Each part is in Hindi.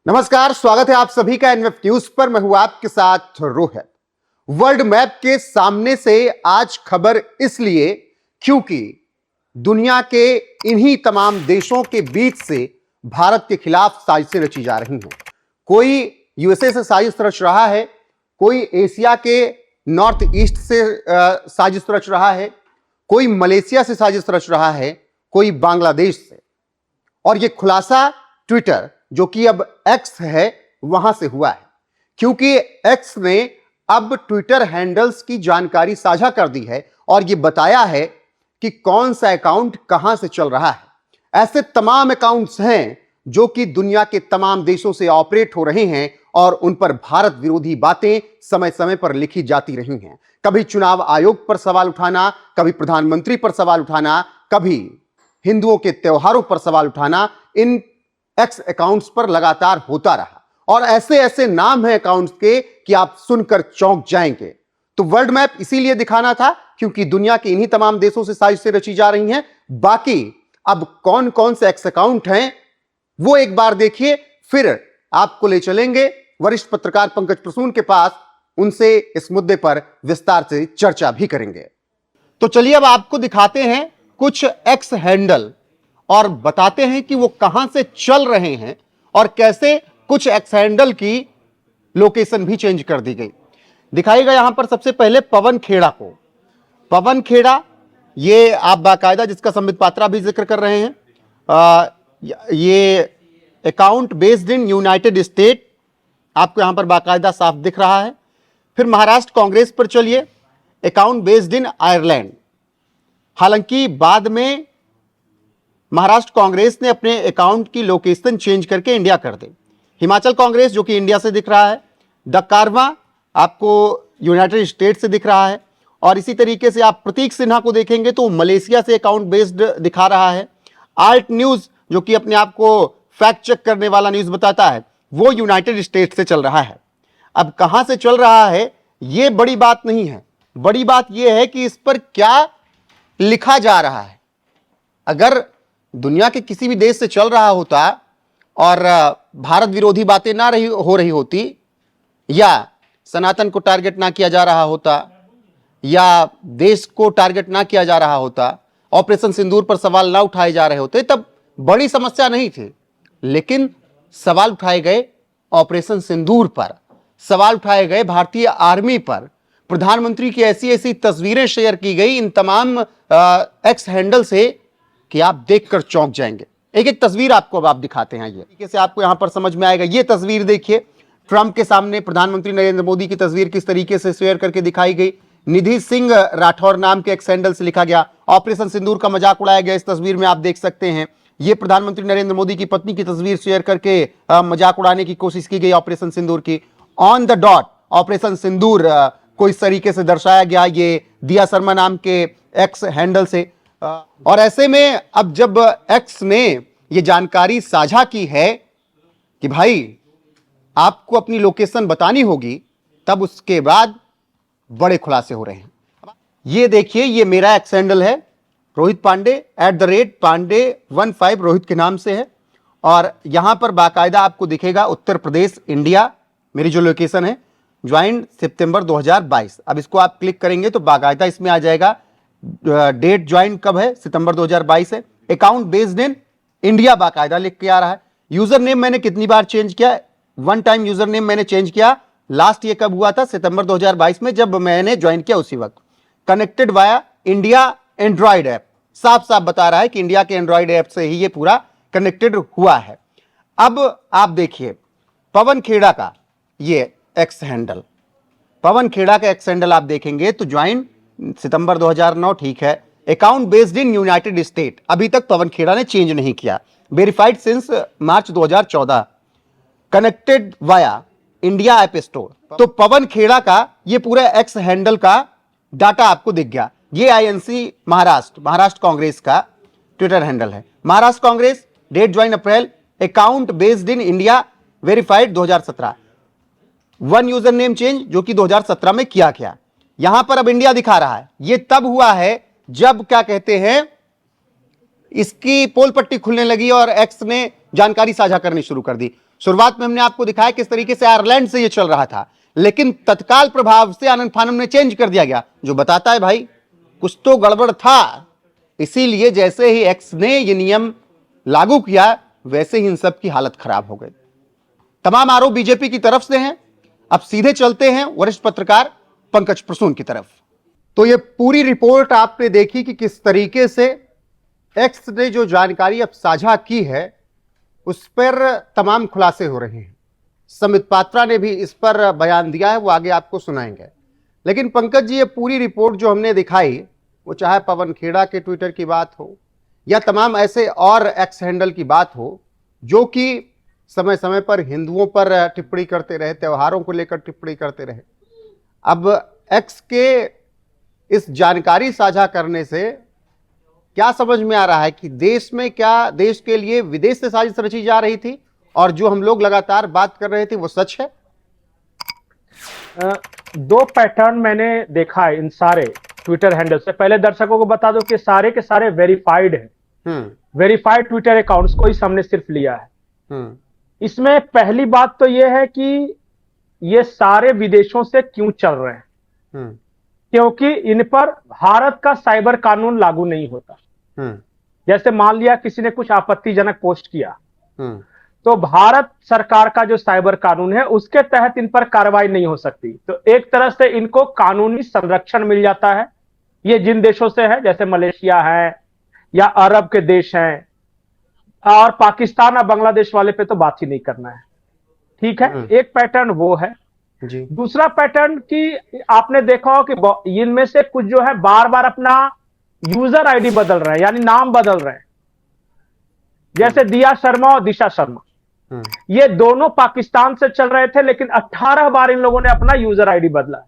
नमस्कार, स्वागत है आप सभी का एनएफ न्यूज पर। मैं हूं आपके साथ रोहित। वर्ल्ड मैप के सामने से आज खबर इसलिए क्योंकि दुनिया के इन्हीं तमाम देशों के बीच से भारत के खिलाफ साजिशें रची जा रही हैं। कोई यूएसए से साजिश रच रहा है, कोई एशिया के नॉर्थ ईस्ट से साजिश रच रहा है, कोई मलेशिया से साजिश रच रहा है, कोई बांग्लादेश से। और यह खुलासा ट्विटर, जो कि अब एक्स है, वहां से हुआ है, क्योंकि एक्स ने अब ट्विटर हैंडल्स की जानकारी साझा कर दी है और यह बताया है कि कौन सा अकाउंट कहां से चल रहा है। ऐसे तमाम अकाउंट्स हैं जो कि दुनिया के तमाम देशों से ऑपरेट हो रहे हैं और उन पर भारत विरोधी बातें समय समय पर लिखी जाती रही हैं। कभी चुनाव आयोग पर सवाल उठाना, कभी प्रधानमंत्री पर सवाल उठाना, कभी हिंदुओं के त्योहारों पर सवाल उठाना, इन एक्स अकाउंट्स पर लगातार होता रहा। और ऐसे ऐसे नाम हैं अकाउंट्स के कि आप सुनकर चौंक जाएंगे। तो वर्ल्ड मैप इसीलिए दिखाना था क्योंकि दुनिया के इन्हीं तमाम देशों से साजिशें रची जा रही हैं। बाकी अब कौन कौन से एक्स अकाउंट हैं वो एक बार देखिए, फिर आपको ले चलेंगे वरिष्ठ पत्रकार पंकज प्रसून के पास, उनसे इस मुद्दे पर विस्तार से चर्चा भी करेंगे। तो चलिए अब आपको दिखाते हैं कुछ एक्स हैंडल और बताते हैं कि वो कहां से चल रहे हैं और कैसे कुछ एक्स हैंडल की लोकेशन भी चेंज कर दी गई। दिखाएगा यहां पर सबसे पहले पवन खेड़ा को। पवन खेड़ा, ये आप बाकायदा जिसका संबित पात्रा भी जिक्र कर रहे हैं, ये account based in United state, आपको यहां पर बाकायदा साफ दिख रहा है। फिर महाराष्ट्र कांग्रेस पर चलिए, अकाउंट बेस्ड इन आयरलैंड। हालांकि बाद में महाराष्ट्र कांग्रेस ने अपने अकाउंट की लोकेशन चेंज करके इंडिया कर दी। हिमाचल कांग्रेस, जो कि इंडिया से दिख रहा है। द कारवा आपको यूनाइटेड स्टेट से दिख रहा है। और इसी तरीके से आप प्रतीक सिन्हा को देखेंगे तो मलेशिया से अकाउंट बेस्ड दिखा रहा है। आर्ट न्यूज, जो कि अपने आप को फैक्ट चेक करने वाला न्यूज बताता है, वो यूनाइटेड स्टेट से चल रहा है। अब कहां से चल रहा है यह बड़ी बात नहीं है, बड़ी बात यह है कि इस पर क्या लिखा जा रहा है। अगर दुनिया के किसी भी देश से चल रहा होता और भारत विरोधी बातें ना हो रही होती, या सनातन को टारगेट ना किया जा रहा होता, या देश को टारगेट ना किया जा रहा होता, ऑपरेशन सिंदूर पर सवाल ना उठाए जा रहे होते, तब बड़ी समस्या नहीं थी। लेकिन सवाल उठाए गए ऑपरेशन सिंदूर पर, सवाल उठाए गए भारतीय आर्मी पर, प्रधानमंत्री की ऐसी ऐसी तस्वीरें शेयर की गई इन तमाम एक्स हैंडल से कि आप देखकर चौंक जाएंगे। एक एक तस्वीर आपको अब आप दिखाते हैं, ये तरीके से आपको यहां पर समझ में आएगा। ये तस्वीर देखिए, ट्रंप के सामने प्रधानमंत्री नरेंद्र मोदी की तस्वीर किस तरीके से शेयर करके दिखाई गई। निधि सिंह राठौर नाम के एक सैंडल से लिखा गया, ऑपरेशन सिंदूर का मजाक उड़ाया गया। इस तस्वीर में आप देख सकते हैं, ये प्रधानमंत्री नरेंद्र मोदी की पत्नी की तस्वीर शेयर करके मजाक उड़ाने की कोशिश की गई ऑपरेशन सिंदूर की। ऑन द डॉट ऑपरेशन सिंदूर को इस तरीके से दर्शाया गया, ये दिया शर्मा नाम के एक्स हैंडल से। और ऐसे में अब जब एक्स ने यह जानकारी साझा की है कि भाई आपको अपनी लोकेशन बतानी होगी, तब उसके बाद बड़े खुलासे हो रहे हैं। ये देखिए, ये मेरा एक्स हैंडल है, रोहित पांडे @पांडे15 रोहित के नाम से है। और यहां पर बाकायदा आपको दिखेगा उत्तर प्रदेश इंडिया, मेरी जो लोकेशन है, ज्वाइंट सितंबर 2022। अब इसको आप क्लिक करेंगे तो बाकायदा इसमें आ जाएगा डेट ज्वाइन कब है, सितंबर 2022 है। अकाउंट बेस्ड इन इंडिया बाकायदा लिख के आ रहा है। यूजर नेम मैंने कितनी बार चेंज किया, वन टाइम यूजर नेम मैंने चेंज किया। लास्ट ये कब हुआ था, सितंबर 2022 में, जब मैंने ज्वाइन किया उसी वक्त। Connected via India Android app, साफ साफ बता रहा है कि इंडिया के एंड्रॉइड ऐप से ही ये पूरा कनेक्टेड हुआ है। अब आप देखिए पवन खेड़ा का ये एक्स हैंडल, पवन खेड़ा का एक्स हैंडल आप देखेंगे तो ज्वाइन सितंबर 2009, ठीक है। Account based in United state, अभी तक पवन खेड़ा ने चेंज नहीं किया। वेरीफाइड सिंस मार्च 2014, connected via India app store. तो पवन खेड़ा का ये पूरा एक्स हैंडल का डाटा आपको दिख गया। ये आईएनसी महाराष्ट्र कांग्रेस का ट्विटर हैंडल है। Maharashtra Congress, date join April, account based in India, verified 2017। One user name change जो कि 2017 में किया गया। यहां पर अब इंडिया दिखा रहा है। यह तब हुआ है जब क्या कहते हैं, इसकी पोल पट्टी खुलने लगी और एक्स ने जानकारी साझा करनी शुरू कर दी। शुरुआत में हमने आपको दिखाया किस तरीके से आयरलैंड से ये चल रहा था, लेकिन तत्काल प्रभाव से आनंद फानम ने चेंज कर दिया गया, जो बताता है भाई कुछ तो गड़बड़ था। इसीलिए जैसे ही एक्स ने ये नियम लागू किया वैसे ही इन सब की हालत खराब हो गई। तमाम आरोप बीजेपी की तरफ से हैं। अब सीधे चलते हैं वरिष्ठ पत्रकार पंकज प्रसून की तरफ। तो ये पूरी रिपोर्ट आपने देखी कि किस तरीके से एक्स ने जो जानकारी अब साझा की है उस पर तमाम खुलासे हो रहे हैं। समित पात्रा ने भी इस पर बयान दिया है, वो आगे आपको सुनाएंगे। लेकिन पंकज जी, ये पूरी रिपोर्ट जो हमने दिखाई, वो चाहे पवन खेड़ा के ट्विटर की बात हो या तमाम ऐसे और एक्स हैंडल की बात हो जो कि समय समय पर हिंदुओं पर टिप्पणी करते रहे, त्योहारों को लेकर टिप्पणी करते रहे, अब एक्स के इस जानकारी साझा करने से क्या समझ में आ रहा है कि देश में क्या देश के लिए विदेश से साजिश रची जा रही थी और जो हम लोग लगातार बात कर रहे थे वो सच है? दो पैटर्न मैंने देखा है इन सारे ट्विटर हैंडल से। पहले दर्शकों को बता दो कि सारे के सारे वेरीफाइड हैं, वेरीफाइड ट्विटर अकाउंट्स को ही हमने सिर्फ लिया है। इसमें पहली बात तो यह है कि ये सारे विदेशों से क्यों चल रहे हैं, क्योंकि इन पर भारत का साइबर कानून लागू नहीं होता। जैसे मान लिया किसी ने कुछ आपत्तिजनक पोस्ट किया, तो भारत सरकार का जो साइबर कानून है उसके तहत इन पर कार्रवाई नहीं हो सकती। तो एक तरह से इनको कानूनी संरक्षण मिल जाता है। ये जिन देशों से है, जैसे मलेशिया है या अरब के देश हैं, और पाकिस्तान और बांग्लादेश वाले पे तो बात ही नहीं करना है, ठीक है। एक पैटर्न वो है जी। दूसरा पैटर्न कि आपने देखा हो कि इनमें से कुछ जो है बार बार अपना यूजर आईडी बदल रहे हैं, यानी नाम बदल रहे हैं। जैसे दिया शर्मा और दिशा शर्मा, ये दोनों पाकिस्तान से चल रहे थे, लेकिन 18 बार इन लोगों ने अपना यूजर आईडी बदला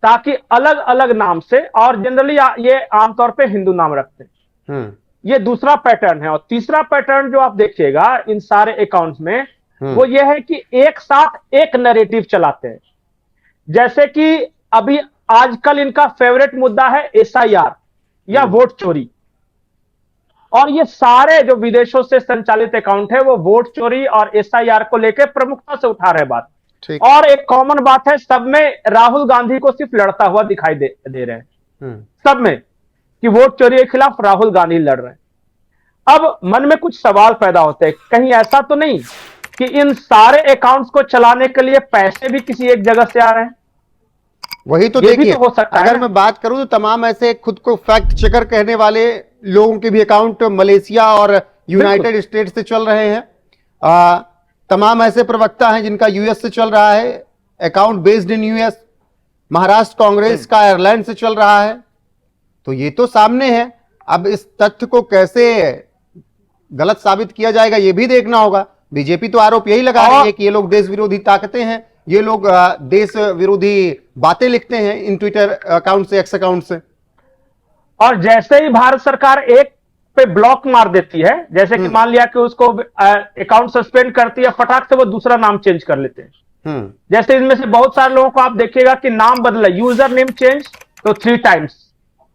ताकि अलग अलग नाम से, और जनरली ये आमतौर पे हिंदू नाम रखते हैं। ये दूसरा पैटर्न है। और तीसरा पैटर्न जो आप देखिएगा इन सारे अकाउंट्स में, वो ये है कि एक साथ एक नैरेटिव चलाते हैं। जैसे कि अभी आजकल इनका फेवरेट मुद्दा है एसआईआर या वोट चोरी, और ये सारे जो विदेशों से संचालित अकाउंट है वो वोट चोरी और एसआईआर को लेकर प्रमुखता से उठा रहे बात। और एक कॉमन बात है, सब में राहुल गांधी को सिर्फ लड़ता हुआ दिखाई दे रहे हैं, सब में, कि वोट चोरी के खिलाफ राहुल गांधी लड़ रहे हैं। अब मन में कुछ सवाल पैदा होते हैं, कहीं ऐसा तो नहीं कि इन सारे अकाउंट्स को चलाने के लिए पैसे भी किसी एक जगह से आ रहे हैं? वही तो देखिए, हो सकता अगर मैं बात करूं तो तमाम ऐसे खुद को फैक्ट चेकर कहने वाले लोगों के भी अकाउंट मलेशिया और यूनाइटेड स्टेट्स से चल रहे हैं। तमाम ऐसे प्रवक्ता हैं जिनका यूएस से चल रहा है, account based in US. Maharashtra Congress का आयरलैंड से चल रहा है। तो ये तो सामने है। अब इस तथ्य को कैसे गलत साबित किया जाएगा ये भी देखना होगा। बीजेपी तो आरोप यही लगा रही है कि ये लोग देश विरोधी ताकतें हैं, ये लोग देश विरोधी बातें लिखते हैं इन ट्विटर अकाउंट से, एक्स अकाउंट से। और जैसे ही भारत सरकार एक पे ब्लॉक मार देती है, जैसे कि मान लिया कि उसको अकाउंट सस्पेंड करती है, फटाक से वो दूसरा नाम चेंज कर लेते हैं। जैसे इनमें से बहुत सारे लोगों को आप देखिएगा कि नाम बदला, यूजर नेम चेंज तो 3 टाइम्स,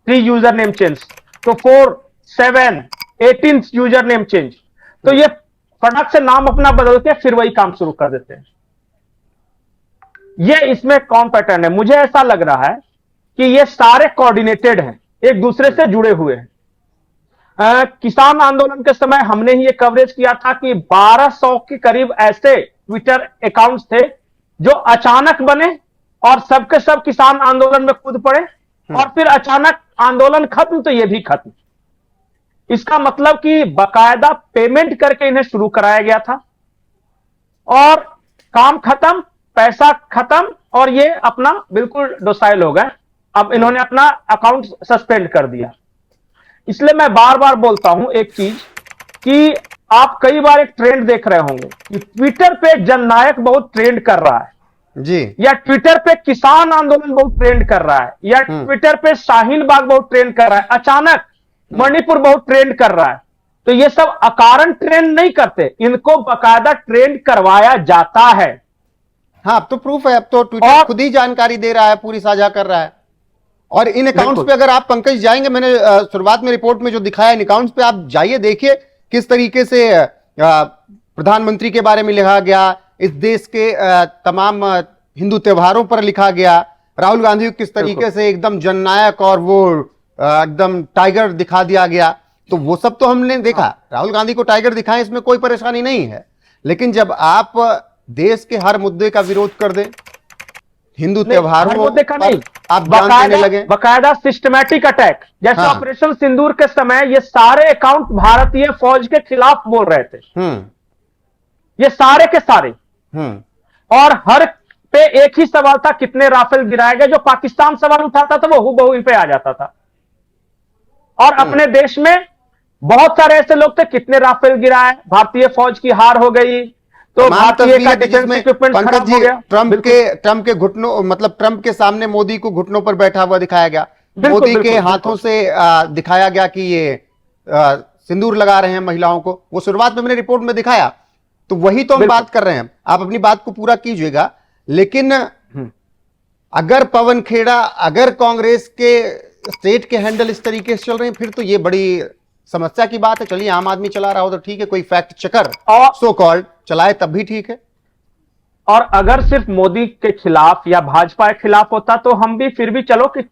3 यूजर नेम चेंज, तो 4, 7, 18 यूजर नेम चेंज। तो ये फटाक से नाम अपना बदल के फिर वही काम शुरू कर देते हैं। ये इसमें कौन पैटर्न है? मुझे ऐसा लग रहा है कि ये सारे कोऑर्डिनेटेड हैं, एक दूसरे से जुड़े हुए हैं। किसान आंदोलन के समय हमने ही ये कवरेज किया था कि 1200 के करीब ऐसे ट्विटर अकाउंट्स थे जो अचानक बने और सबके सब किसान आंदोलन में कूद पड़े, और फिर अचानक आंदोलन खत्म तो ये भी खत्म। इसका मतलब कि बकायदा पेमेंट करके इन्हें शुरू कराया गया था, और काम खत्म, पैसा खत्म, और ये अपना बिल्कुल डोसाइल हो गए। अब इन्होंने अपना अकाउंट सस्पेंड कर दिया। इसलिए मैं बार बार बोलता हूं एक चीज, कि आप कई बार एक ट्रेंड देख रहे होंगे कि ट्विटर पे जननायक बहुत ट्रेंड कर रहा है जी, या ट्विटर पे किसान आंदोलन बहुत ट्रेंड कर रहा है, या ट्विटर पे शाहीन बाग बहुत ट्रेंड कर रहा है, अचानक मणिपुर बहुत ट्रेंड कर रहा है। तो ये सब अकारण ट्रेंड नहीं करते, इनको बकायदा ट्रेंड करवाया जाता है। हाँ, अब तो प्रूफ है, अब तो ट्विटर खुद ही जानकारी दे रहा है, पूरी साझा कर रहा है। और इन अकाउंट्स पे अगर आप पंकज जाएंगे, मैंने शुरुआत में रिपोर्ट में जो दिखाया, इन अकाउंट्स पे आप जाइए, देखिए किस तरीके से प्रधानमंत्री के बारे में लिखा गया, इस देश के तमाम हिंदू त्योहारों पर लिखा गया, राहुल गांधी को किस तरीके से एकदम जननायक और वो एकदम टाइगर दिखा दिया गया, तो वो सब तो हमने देखा। राहुल गांधी को टाइगर दिखाएं, इसमें कोई परेशानी नहीं है। लेकिन जब आप देश के हर मुद्दे का विरोध कर दें, हिंदू त्योहारों पर आप ध्यान देने लगे, बकायदा सिस्टमैटिक अटैक, जैसे ऑपरेशन सिंदूर के समय ये सारे अकाउंट भारतीय फौज के खिलाफ बोल रहे थे, ये सारे के सारे, और हर पे एक ही सवाल था, कितने राफेल गिराए गए। जो पाकिस्तान सवाल उठाता था वो हूबहू इन पे आ जाता था। और अपने देश में बहुत सारे ऐसे लोग थे, कितने राफेल गिराए, भारतीय फौज की हार हो गई, तो भारतीय का डिफेंस इक्विपमेंट खराब हो गया। ट्रंप के घुटनों, मतलब ट्रंप के सामने मोदी को घुटनों पर बैठा हुआ दिखाया गया, मोदी के हाथों से दिखाया गया कि ये सिंदूर लगा रहे हैं महिलाओं को। वो शुरुआत में मैंने रिपोर्ट में दिखाया, तो वही तो हम बात कर रहे हैं। आप अपनी बात को पूरा कीजिएगा। लेकिन अगर पवन खेड़ा, अगर कांग्रेस के स्टेट के हैंडल इस तरीके से चल रहे हैं, फिर तो ये बड़ी समस्या की बात है। चलिए, आम आदमी चला रहा हो तो ठीक है, कोई फैक्ट चेकर सो कॉल्ड चलाए तब भी ठीक है। और अगर सिर्फ मोदी के खिलाफ या भाजपा के खिलाफ होता तो हम भी फिर भी चलो कि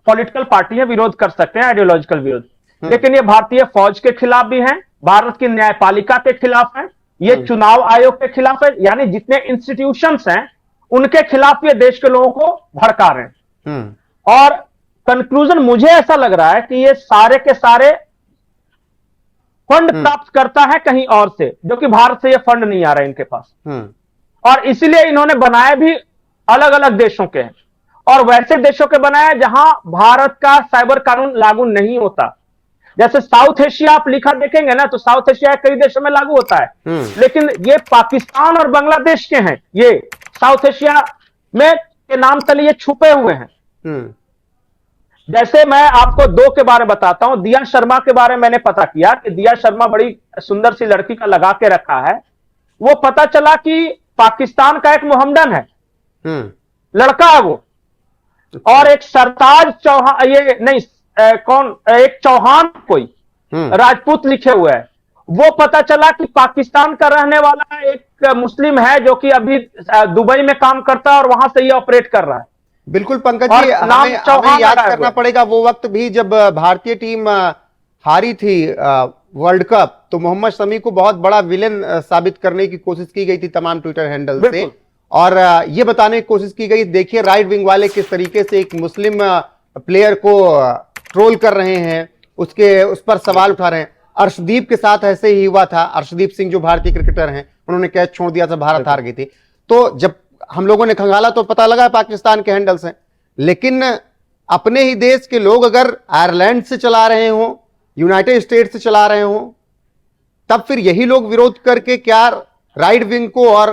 पॉलिटिकल पार्टियां विरोध कर सकते हैं, आइडियोलॉजिकल विरोध। लेकिन ये भारतीय फौज के खिलाफ भी है, भारत की न्यायपालिका के खिलाफ है, ये चुनाव आयोग के खिलाफ है, यानी जितने इंस्टीट्यूशंस हैं उनके खिलाफ ये देश के लोगों को भड़का रहे हैं। और कंक्लूजन मुझे ऐसा लग रहा है कि ये सारे के सारे फंड प्राप्त करता है कहीं और से, जो कि भारत से ये फंड नहीं आ रहा है इनके पास। और इसीलिए इन्होंने बनाए भी अलग अलग देशों के हैं, और वैसे देशों के बनाए जहां भारत का साइबर कानून लागू नहीं होता। जैसे साउथ एशिया आप लिखा देखेंगे ना, तो साउथ एशिया कई देशों में लागू होता है, लेकिन ये पाकिस्तान और बांग्लादेश के हैं, ये साउथ एशिया में के नाम तले ये छुपे हुए हैं। जैसे मैं आपको दो के बारे में बताता हूं। दिया शर्मा के बारे में मैंने पता किया कि दिया शर्मा बड़ी सुंदर सी लड़की का लगा के रखा है। वो पता चला कि पाकिस्तान का एक मोहम्मदन है, लड़का है वो, और एक सरताज चौहान, ये नहीं कौन, एक चौहान कोई राजपूत लिखे हुए है। वो पता चला कि पाकिस्तान का रहने वाला एक मुस्लिम है, जो कि अभी दुबई में काम करता है और वहां से ये ऑपरेट कर रहा है। बिल्कुल पंकज जी, हमें याद करना पड़ेगा वो वक्त भी जब भारतीय टीम हारी थी वर्ल्ड कप, तो मोहम्मद शमी को बहुत बड़ा विलेन साबित करने की कोशिश की गई थी तमाम ट्विटर हैंडल से, और ये बताने की कोशिश की गई, देखिए राइट विंग वाले किस तरीके से एक मुस्लिम प्लेयर को ट्रोल कर रहे हैं, उस पर सवाल उठा रहे हैं। अर्शदीप के साथ ऐसे ही हुआ था। अर्शदीप सिंह जो भारतीय क्रिकेटर हैं, उन्होंने कैच छोड़ दिया था, भारत हार गई थी। तो जब हम लोगों ने खंगाला तो पता लगा पाकिस्तान के हैंडल्स हैं, लेकिन अपने ही देश के लोग अगर आयरलैंड से चला रहे हो, यूनाइटेड स्टेट से चला रहे हो, तब फिर यही लोग विरोध करके क्या राइट विंग को और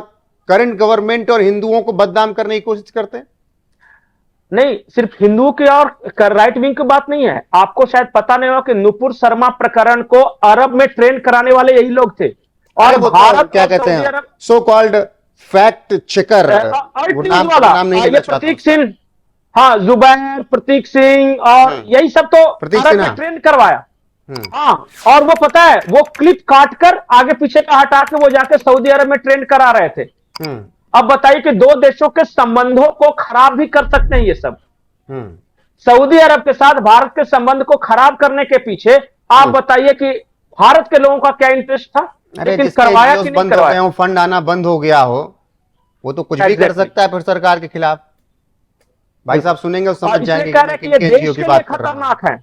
करंट गवर्नमेंट और हिंदुओं को बदनाम करने की कोशिश करते हैं? नहीं, सिर्फ हिंदुओं की और राइट विंग की बात नहीं है। आपको शायद पता नहीं होगा कि नुपुर शर्मा प्रकरण को अरब में ट्रेन कराने वाले यही लोग थे। और भारत क्या कहते हैं, सो कॉल्ड फैक्ट चेकर, नाम नहीं लेना चाहता। प्रतीक सिंह, हाँ, जुबैर, प्रतीक सिंह और यही सब तो अरब में ट्रेन करवाया। हाँ, और वो पता है, वो क्लिप काट कर आगे पीछे का हटा के वो जाके सऊदी अरब में ट्रेन करा रहे थे। अब बताइए कि दो देशों के संबंधों को खराब भी कर सकते हैं ये सब। सऊदी अरब के साथ भारत के संबंध को खराब करने के पीछे आप बताइए कि भारत के लोगों का क्या इंटरेस्ट था? लेकिन करवाया कि नहीं करवाया? फंड आना बंद हो गया हो, वो तो कुछ भी कर सकता है फिर सरकार के खिलाफ। भाई साहब सुनेंगे और समझ जाएंगे कि ये देश के लिए खतरनाक है।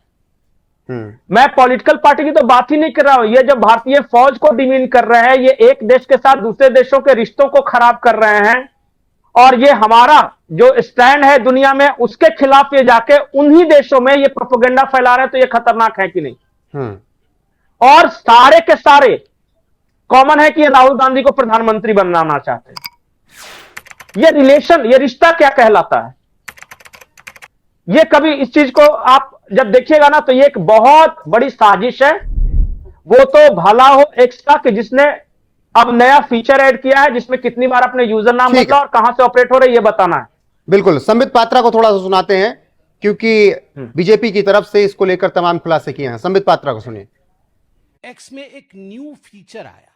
मैं पॉलिटिकल पार्टी की तो बात ही नहीं कर रहा हूं। ये जब भारतीय फौज को डिमीन कर रहे हैं, ये एक देश के साथ दूसरे देशों के रिश्तों को खराब कर रहे हैं, और ये हमारा जो स्टैंड है दुनिया में उसके खिलाफ ये जाके उन्हीं देशों में ये प्रोपेगेंडा फैला रहे हैं, तो ये खतरनाक है कि नहीं? और सारे के सारे कॉमन है कि ये राहुल गांधी को प्रधानमंत्री बनाना चाहते हैं। ये रिलेशन, ये रिश्ता क्या कहलाता है? ये कभी इस चीज को आप जब देखिएगा ना, तो ये एक बहुत बड़ी साजिश है। वो तो भला हो एक्स्ट्रा कि जिसने अब नया फीचर ऐड किया है, जिसमें कितनी बार अपने यूजर नाम बदला और कहां से ऑपरेट हो रहे ये बताना है। बिल्कुल, संबित पात्रा को थोड़ा सा सुनाते हैं, क्योंकि बीजेपी की तरफ से इसको लेकर तमाम खुलासे किए हैं। संबित पात्रा को सुनिए। एक्स में एक न्यू फीचर आया,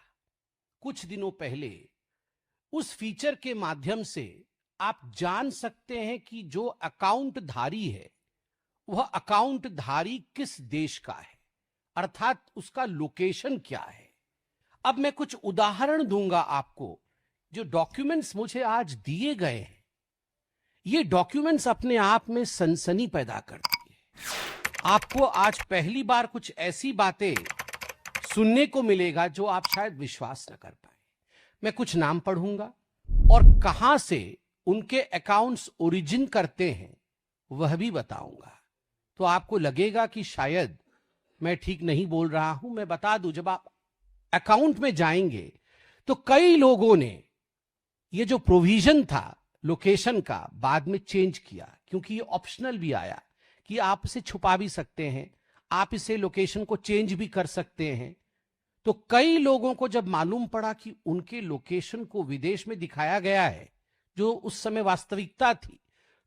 कुछ दिनों पहले उस फीचर के माध्यम से आप जान सकते हैं कि जो अकाउंट धारी है वह अकाउंट धारी किस देश का है, अर्थात उसका लोकेशन क्या है। अब मैं कुछ उदाहरण दूंगा आपको। जो डॉक्यूमेंट्स मुझे आज दिए गए हैं, ये डॉक्यूमेंट्स अपने आप में सनसनी पैदा करती है। आपको आज पहली बार कुछ ऐसी बातें सुनने को मिलेगा जो आप शायद विश्वास न कर पाए। मैं कुछ नाम पढ़ूंगा और कहां से उनके अकाउंट्स ओरिजिन करते हैं वह भी बताऊंगा। तो आपको लगेगा कि शायद मैं ठीक नहीं बोल रहा हूं। मैं बता दूं, जब आप अकाउंट में जाएंगे तो कई लोगों ने ये जो प्रोविजन था लोकेशन का बाद में चेंज किया, क्योंकि ये ऑप्शनल भी आया कि आप इसे छुपा भी सकते हैं, आप इसे लोकेशन को चेंज भी कर सकते हैं। तो कई लोगों को जब मालूम पड़ा कि उनके लोकेशन को विदेश में दिखाया गया है जो उस समय वास्तविकता थी,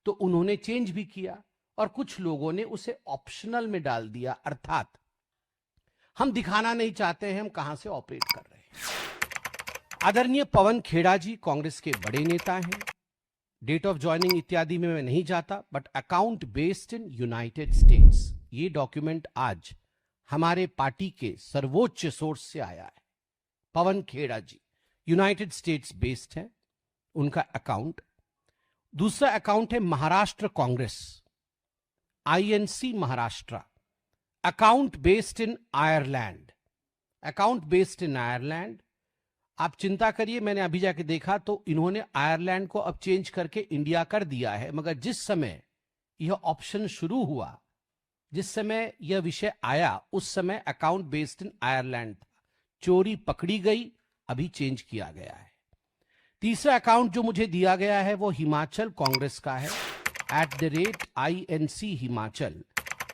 तो उन्होंने चेंज भी किया और कुछ लोगों ने उसे ऑप्शनल में डाल दिया, अर्थात हम दिखाना नहीं चाहते हैं हम कहां से ऑपरेट कर रहे हैं। आदरणीय पवन खेड़ा जी कांग्रेस के बड़े नेता हैं। डेट ऑफ ज्वाइनिंग इत्यादि में मैं नहीं जाता, but account based in United states, ये डॉक्यूमेंट आज हमारे पार्टी के सर्वोच्च सोर्स से आया है। पवन खेड़ा जी यूनाइटेड स्टेट्स बेस्ड है उनका अकाउंट। दूसरा अकाउंट है Maharashtra Congress, INC Maharashtra, account based इन आयरलैंड, अकाउंट बेस्ड इन आयरलैंड। आप चिंता करिए, मैंने अभी जाके देखा तो इन्होंने आयरलैंड को अब चेंज करके इंडिया कर दिया है, मगर जिस समय यह ऑप्शन शुरू हुआ, जिस समय यह विषय आया, उस समय अकाउंट बेस्ड इन आयरलैंड था। चोरी पकड़ी गई, अभी चेंज किया गया है। तीसरा अकाउंट जो मुझे दिया गया है वो हिमाचल कांग्रेस का है, @INC Himachal,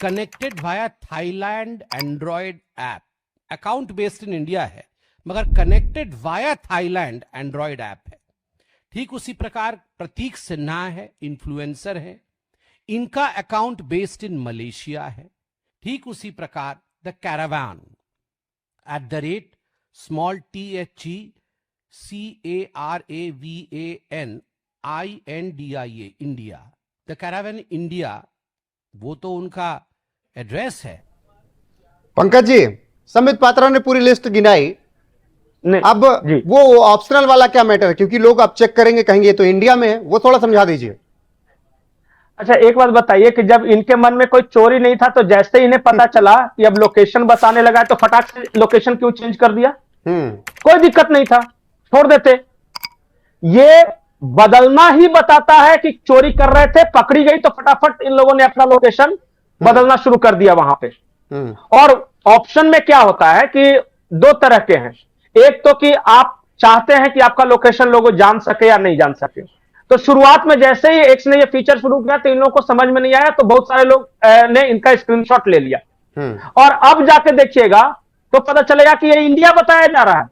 connected via Thailand Android app. Account based in India है मगर connected via Thailand Android app है। ठीक उसी प्रकार प्रतीक सिन्हा है, इन्फ्लुएंसर है, इनका अकाउंट बेस्ड इन मलेशिया है। ठीक उसी प्रकार the caravan @THECARAVANINDIA India, the caravan India, वो तो उनका एड्रेस है। पंकज जी, संबित पात्रा ने पूरी लिस्ट गिनाई, अब वो ऑप्शनल वाला क्या मैटर है? क्योंकि लोग अब चेक करेंगे, कहेंगे तो इंडिया में है, वो थोड़ा समझा दीजिए। अच्छा, एक बात बताइए कि जब इनके मन में कोई चोरी नहीं था तो जैसे ही इन्हें पता चला कि अब लोकेशन बताने लगा तो फटाक से लोकेशन क्यों चेंज कर दिया? कोई दिक्कत नहीं था, छोड़ देते। ये बदलना ही बताता है कि चोरी कर रहे थे, पकड़ी गई तो फटाफट इन लोगों ने अपना लोकेशन बदलना शुरू कर दिया वहां पे। और ऑप्शन में क्या होता है कि दो तरह के हैं, एक तो कि आप चाहते हैं कि आपका लोकेशन लोग जान सके या नहीं जान सके। तो शुरुआत में जैसे ही एक्स ने ये फीचर शुरू किया तो इन लोगों को समझ में नहीं आया, तो बहुत सारे लोग ने इनका स्क्रीनशॉट ले लिया। और अब जाके देखिएगा तो पता चलेगा कि ये इंडिया बताया जा रहा है,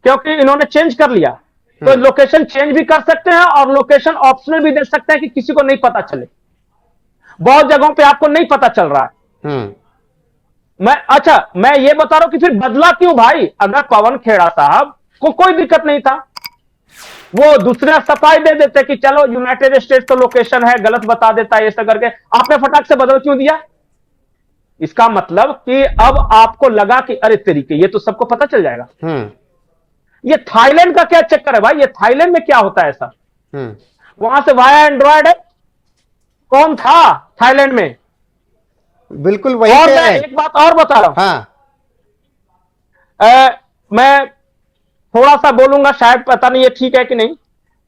क्योंकि इन्होंने चेंज कर लिया। तो लोकेशन चेंज भी कर सकते हैं और लोकेशन ऑप्शनल भी दे सकते हैं कि किसी को नहीं पता चले। बहुत जगहों पे आपको नहीं पता चल रहा है। मैं ये बता रहा हूं कि फिर बदला क्यों भाई? अगर पवन खेड़ा साहब को कोई दिक्कत नहीं था, वो दूसरा सफाई दे देते कि चलो यूनाइटेड स्टेट्स तो लोकेशन है, गलत बता देता है, ये सब करके आपने फटाक से बदल क्यों दिया? इसका मतलब कि अब आपको लगा कि अरे तरीके, ये तो सबको पता चल जाएगा। ये थाईलैंड का क्या चक्कर है भाई? ये थाईलैंड में क्या होता है ऐसा? वहां से वाया एंड्रॉयड है, कौन था थाईलैंड में? बिल्कुल वही। और मैं एक बात और बता रहा हूं, मैं थोड़ा सा बोलूंगा, शायद पता नहीं ये ठीक है कि नहीं।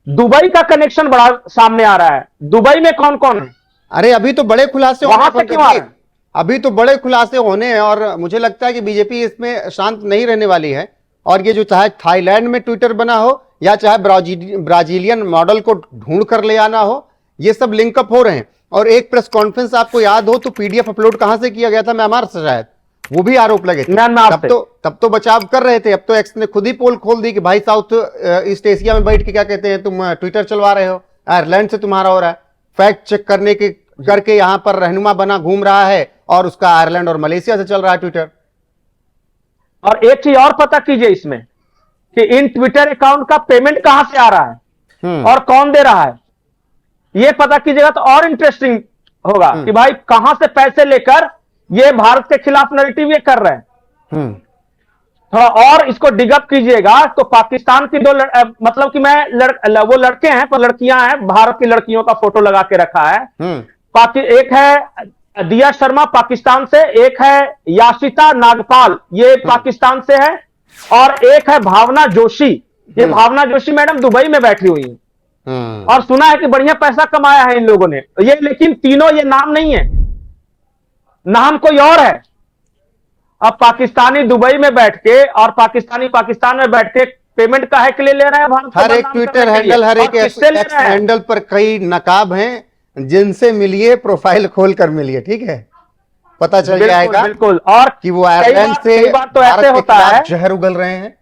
दुबई का कनेक्शन बड़ा सामने आ रहा है। दुबई में कौन कौन है? अरे अभी तो बड़े खुलासे वहां से क्यों आ रहे हैं? अभी तो बड़े खुलासे होने हैं और मुझे लगता है कि बीजेपी इसमें शांत नहीं रहने वाली है। और ये जो चाहे थाईलैंड में ट्विटर बना हो या चाहे ब्राजीलियन मॉडल को ढूंढ कर ले आना हो, ये सब लिंकअप हो रहे हैं। और एक प्रेस कॉन्फ्रेंस आपको याद हो तो पीडीएफ अपलोड कहां से किया गया था? म्यांमार से, शायद वो भी आरोप लगे थे। तब तो बचाव कर रहे थे। अब तो एक्स ने खुद ही पोल खोल दी कि भाई साउथ ईस्ट एशिया में बैठ के क्या कहते हैं, तुम ट्विटर चलवा रहे हो, आयरलैंड से तुम्हारा हो रहा है। फैक्ट चेक करने के करके यहां पर रहनुमा बना घूम रहा है और उसका आयरलैंड और मलेशिया से चल रहा है ट्विटर। और एक चीज और पता कीजिए इसमें, कि इन ट्विटर अकाउंट का पेमेंट कहां से आ रहा है और कौन दे रहा है, ये पता कीजिएगा तो और इंटरेस्टिंग होगा कि भाई कहां से पैसे लेकर ये भारत के खिलाफ नैरेटिव ये कर रहे हैं। थोड़ा और इसको डिगअप कीजिएगा तो पाकिस्तान की दो मतलब कि मैं वो लड़के हैं पर लड़कियां हैं, भारत की लड़कियों का फोटो लगा के रखा है। एक है दिया शर्मा पाकिस्तान से, एक है याशिता नागपाल ये पाकिस्तान से है, और एक है भावना जोशी। ये भावना जोशी मैडम दुबई में बैठी हुई है और सुना है कि बढ़िया पैसा कमाया है इन लोगों ने। ये लेकिन तीनों ये नाम नहीं है, नाम कोई और है। अब पाकिस्तानी दुबई में बैठ के और पाकिस्तानी पाकिस्तान में बैठ के पेमेंट काहे के लिए ले रहे हैं भारत? हर एक ट्विटर हैंडल, हर एक एक्स हैंडल पर कई नकाब हैं, जिनसे मिलिए प्रोफाइल खोलकर मिलिए, ठीक है, पता चल जाएगा बिल्कुल। और कि वो आयरलैंड से तो ऐसे होता है जहर उगल रहे हैं,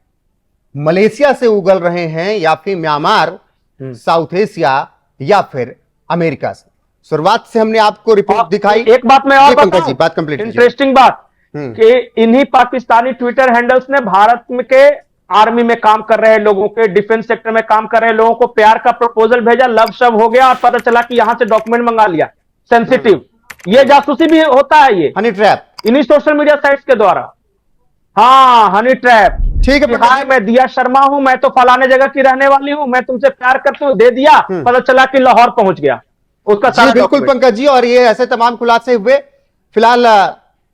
मलेशिया से उगल रहे हैं, या फिर म्यांमार, साउथ एशिया, या फिर अमेरिका से। शुरुआत से हमने आपको रिपोर्ट दिखाई। एक बात मैं और पंकज जी बात कंप्लीट, इंटरेस्टिंग बात कि इन्हीं पाकिस्तानी ट्विटर हैंडल्स ने भारत में के आर्मी में काम कर रहे लोगों के, डिफेंस सेक्टर में काम कर रहे लोगों को प्यार का प्रपोजल भेजा, लव शव हो गया और पता चला कि यहां से डॉक्यूमेंट मंगा लिया सेंसिटिव। ये जासूसी भी होता है, ये हनी ट्रैप इन्हीं सोशल मीडिया साइट्स के द्वारा। हाँ, हनी ट्रैप। ठीक है, हाँ, मैं दिया शर्मा हूं, मैं तो फलाने जगह की रहने वाली हूं, मैं तुमसे प्यार करती हूं, दे दिया, पता चला कि लाहौर पहुंच गया उसका सारा। बिल्कुल पंकज जी, और ये ऐसे तमाम खुलासे हुए। फिलहाल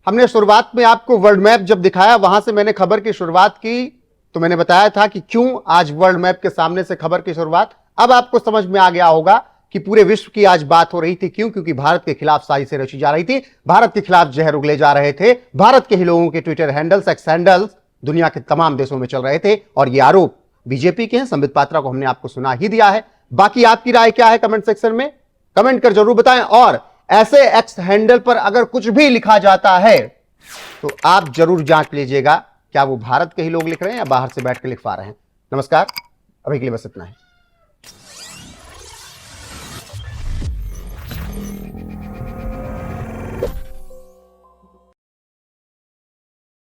हमने शुरुआत में आपको वर्ल्ड मैप जब दिखाया, वहां से मैंने खबर की शुरुआत की, तो मैंने बताया था कि क्यों आज वर्ल्ड मैप के सामने से खबर की शुरुआत। अब आपको समझ में आ गया होगा कि पूरे विश्व की आज बात हो रही थी क्यों, क्योंकि भारत के खिलाफ साजिशें रची जा रही थी, भारत के खिलाफ जहर उगले जा रहे थे, भारत के ही लोगों के ट्विटर हैंडल्स, एक्स हैंडल्स दुनिया के तमाम देशों में चल रहे थे, और ये आरोप बीजेपी के हैं। संबित पात्रा को हमने आपको सुना ही दिया है। बाकी आपकी राय क्या है कमेंट सेक्शन में कमेंट कर जरूर बताएं, और ऐसे एक्स हैंडल पर अगर कुछ भी लिखा जाता है तो आप जरूर जांच लीजिएगा क्या वो भारत के ही लोग लिख रहे हैं या बाहर से बैठ के लिखवा रहे हैं। नमस्कार, अभी के लिए बस इतना है।